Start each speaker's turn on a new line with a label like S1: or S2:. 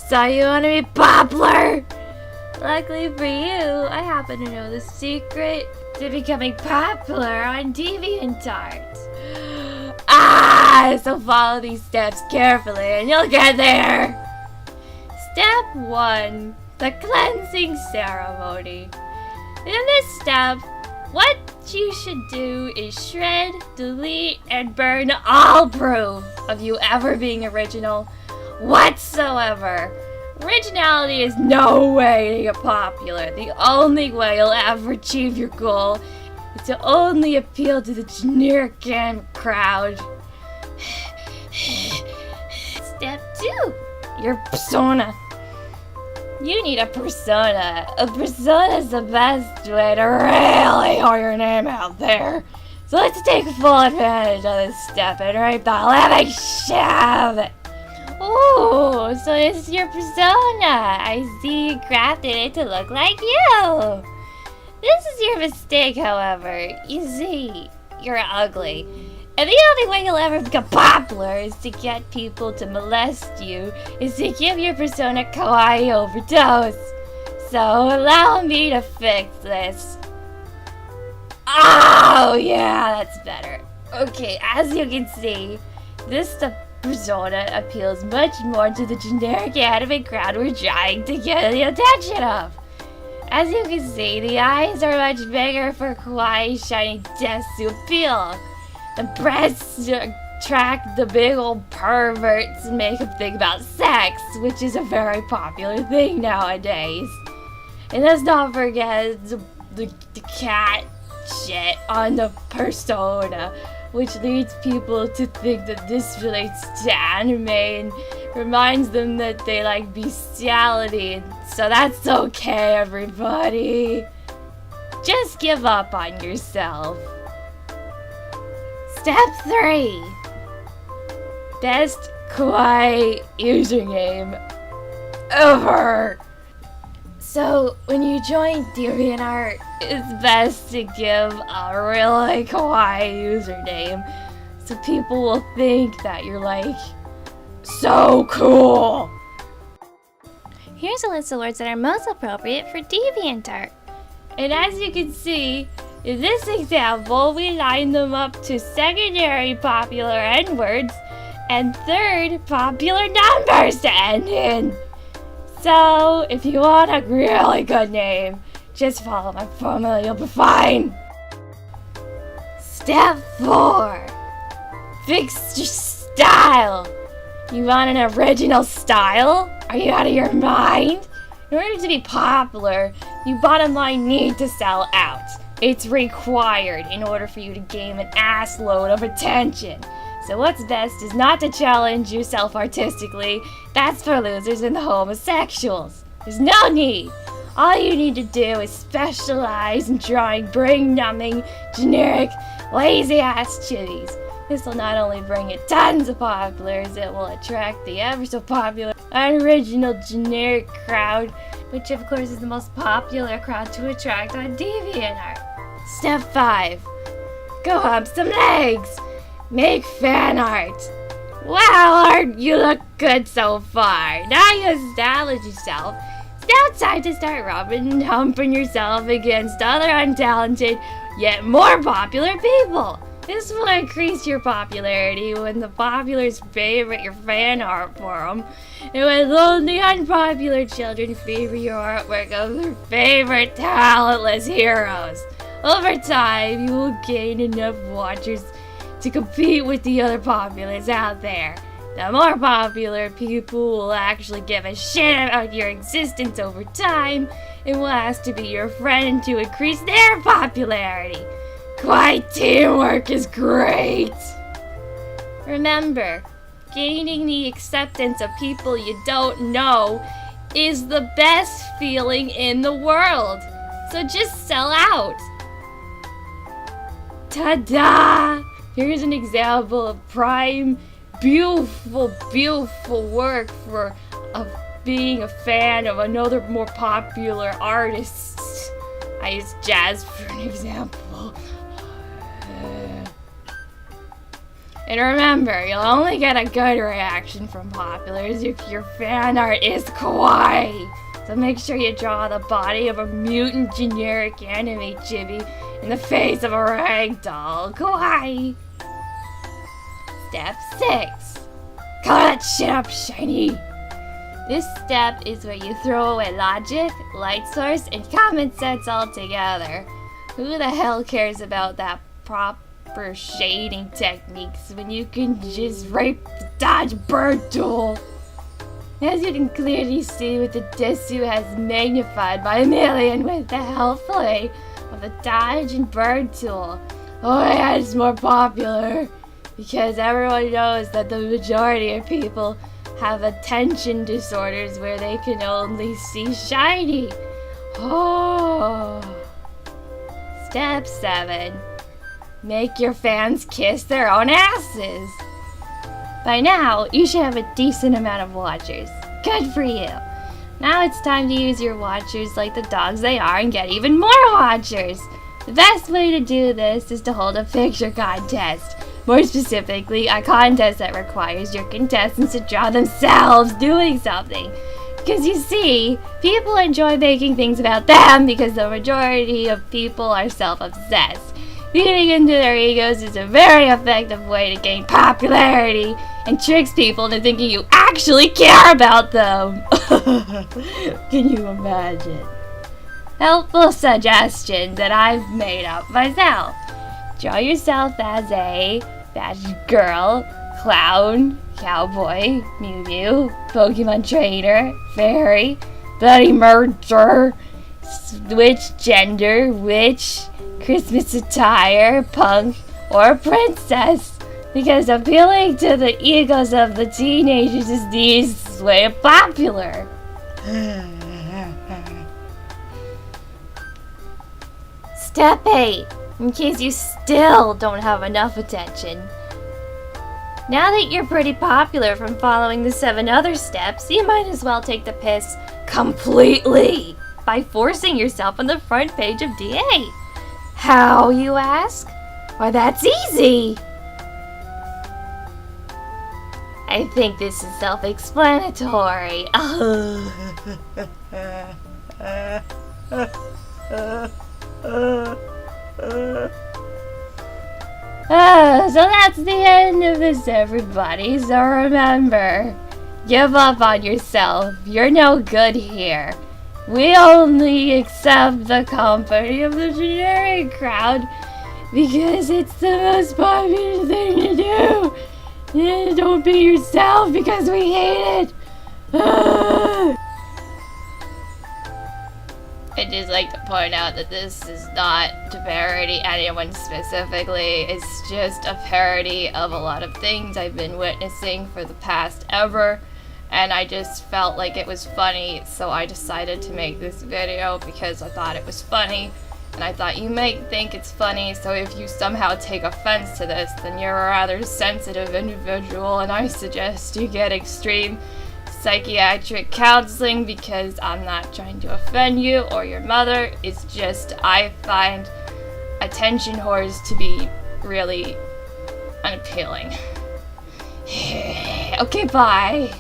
S1: So you want to be popular? Luckily for you, I happen to know the secret to becoming popular on DeviantArt. So follow these steps carefully and you'll get there. Step 1, the cleansing ceremony. In this step, what you should do is shred, delete, and burn all proof of you ever being original whatsoever. Originality is no way to get popular. The only way you'll ever achieve your goal is to only appeal to the generic crowd. Step 2, your persona. You need a persona. A persona is the best way to really hold your name out there. So let's take full advantage of this step and rape the living shit out of it. Ooh, so it's your persona. I see you crafted it to look like you. This is your mistake, however. You see, you're ugly. And the only way you'll ever become popular is to get people to molest you, is to give your persona kawaii overdose. So allow me to fix this. Oh yeah, that's better. Okay, as you can see, this persona appeals much more to the generic anime crowd we're trying to get the attention of. As you can see, the eyes are much bigger for kawaii shiny deaths to appeal. The breasts attract the big old perverts and make them think about sex, which is a very popular thing nowadays. And let's not forget the cat shit on the persona, which leads people to think that this relates to anime and reminds them that they like bestiality. So that's okay, everybody. Just give up on yourself. Step 3. Best kawaii username ever. So when you join DeviantArt, it's best to give a really kawaii username so people will think that you're like so cool.
S2: Here's a list of words that are most appropriate for DeviantArt.
S1: And as you can see, in this example, we line them up to secondary popular N-words and third popular numbers to end in. So, if you want a really good name, just follow my formula, you'll be fine. Step 4. Fix your style. You want an original style? Are you out of your mind? In order to be popular, you bottom line need to sell out. It's required in order for you to gain an ass load of attention. So what's best is not to challenge yourself artistically. That's for losers and the homosexuals. There's no need. All you need to do is specialize in drawing brain-numbing, generic, lazy-ass chitties. This will not only bring in tons of populars, it will attract the ever-so-popular, unoriginal, generic crowd, which of course is the most popular crowd to attract on DeviantArt. Step 5. Go up some legs. Make fan art. Wow, Art, you look good so far. Now you establish yourself. It's now time to start rubbing and humping yourself against other untalented, yet more popular people. This will increase your popularity when the populars favorite your fan art for them, and when lonely, unpopular children favor your artwork of their favorite talentless heroes. Over time, you will gain enough watchers to compete with the other populars out there. The more popular people will actually give a shit about your existence over time and will ask to be your friend to increase their popularity. Quite teamwork is great! Remember, gaining the acceptance of people you don't know is the best feeling in the world. So just sell out. Ta-da! Here's an example of prime beautiful, beautiful work for being a fan of another more popular artist. I use jazz for an example. And remember, you'll only get a good reaction from populars if your fan art is kawaii. So make sure you draw the body of a mutant generic anime chibi in the face of a ragdoll. Kawaii. Step 6. Color that shit up, shiny. This step is where you throw away logic, light source, and common sense altogether. Who the hell cares about that proper shading techniques when you can just rape the dodge bird tool? As you can clearly see with the Desu has magnified by a million with the helpfully of the dodge and bird tool. Oh yeah, it's more popular because everyone knows that the majority of people have attention disorders where they can only see shiny. Oh. Step 7. Make your fans kiss their own asses. By now, you should have a decent amount of watchers. Good for you. Now it's time to use your watchers like the dogs they are and get even more watchers. The best way to do this is to hold a picture contest. More specifically, a contest that requires your contestants to draw themselves doing something. Because you see, people enjoy making things about them because the majority of people are self-obsessed. Feeding into their egos is a very effective way to gain popularity and tricks people into thinking you actually care about them. Can you imagine? Helpful suggestion that I've made up myself. Draw yourself as a fashion girl, clown, cowboy, Mew Mew, Pokemon trainer, fairy, bloody murderer, switch gender, witch, Christmas attire, punk, or princess. Because appealing to the egos of the teenagers is the easiest way of popular. Step 8. In case you still don't have enough attention. Now that you're pretty popular from following the 7 other steps, you might as well take the piss completely by forcing yourself on the front page of DA. How, you ask? Why, that's easy! I think this is self-explanatory. So that's the end of this, everybody. So remember, give up on yourself. You're no good here. We only accept the company of the generic crowd because it's the most popular thing to do. Don't be yourself because we hate it. I'd just like to point out that this is not to parody anyone specifically. It's just a parody of a lot of things I've been witnessing for the past ever. And I just felt like it was funny, so I decided to make this video because I thought it was funny. And I thought you might think it's funny, so if you somehow take offense to this, then you're a rather sensitive individual, and I suggest you get extreme psychiatric counseling because I'm not trying to offend you or your mother. It's just I find attention whores to be really unappealing. Okay, bye.